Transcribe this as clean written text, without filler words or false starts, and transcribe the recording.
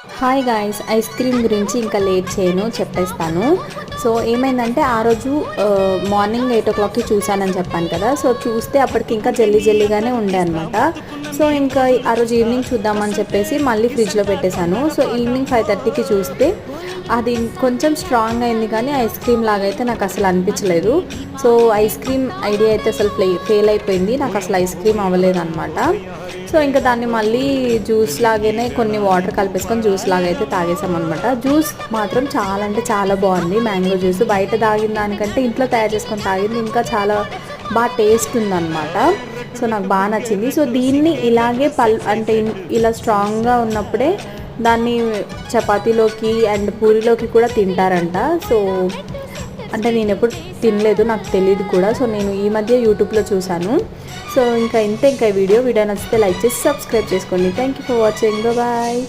Hi guys, ice cream గురించి ఇంకా late చేయను, చెప్పేస్తాను. సో ఏమైందంటే ఆ రోజు మార్నింగ్ 8 o'clockకి చూసానని చెప్పాను కదా. సో చూస్తే అప్పటికి ఇంకా జల్లీగానే ఉండే అనమాట. సో ఇంకా ఆ రోజు ఈవినింగ్ చూద్దామని చెప్పేసి మళ్ళీ ఫ్రిడ్జ్లో పెట్టేశాను. సో ఈవినింగ్ 5:30కి చూస్తే అది కొంచెం స్ట్రాంగ్ అయింది, కానీ ఐస్ క్రీమ్ లాగా అయితే నాకు అసలు అనిపించలేదు. సో ఐస్ క్రీమ్ ఐడియా అయితే అసలు ఫెయిల్ అయిపోయింది. నాకు అసలు ఐస్ క్రీమ్ అవ్వలేదు అనమాట. సో ఇంకా దాన్ని మళ్ళీ జ్యూస్ లాగానే కొన్ని వాటర్ కలిపేసుకొని జ్యూస్ లాగా అయితే తాగేసామన్నమాట. జ్యూస్ మాత్రం చాలా అంటే చాలా బాగుంది. మ్యాంగో జ్యూస్ బయట తాగిన దానికంటే ఇంట్లో తయారు చేసుకొని తాగింది ఇంకా చాలా బాగా టేస్ట్ ఉందన్నమాట. సో నాకు బాగా నచ్చింది. సో దీన్ని ఇలాగే అంటే ఇలా స్ట్రాంగ్గా ఉన్నప్పుడే దాన్ని చపాతీలోకి అండ్ పూరిలోకి కూడా తింటారంట. సో అంటే నేను ఎప్పుడు తినలేదు, నాకు తెలియదు కూడా. సో నేను ఈ మధ్య యూట్యూబ్లో చూశాను. సో ఇంకా ఇంతే. ఇంకా వీడియో నచ్చితే లైక్ చేసి సబ్స్క్రైబ్ చేసుకోండి. Thank you for watching. Bye.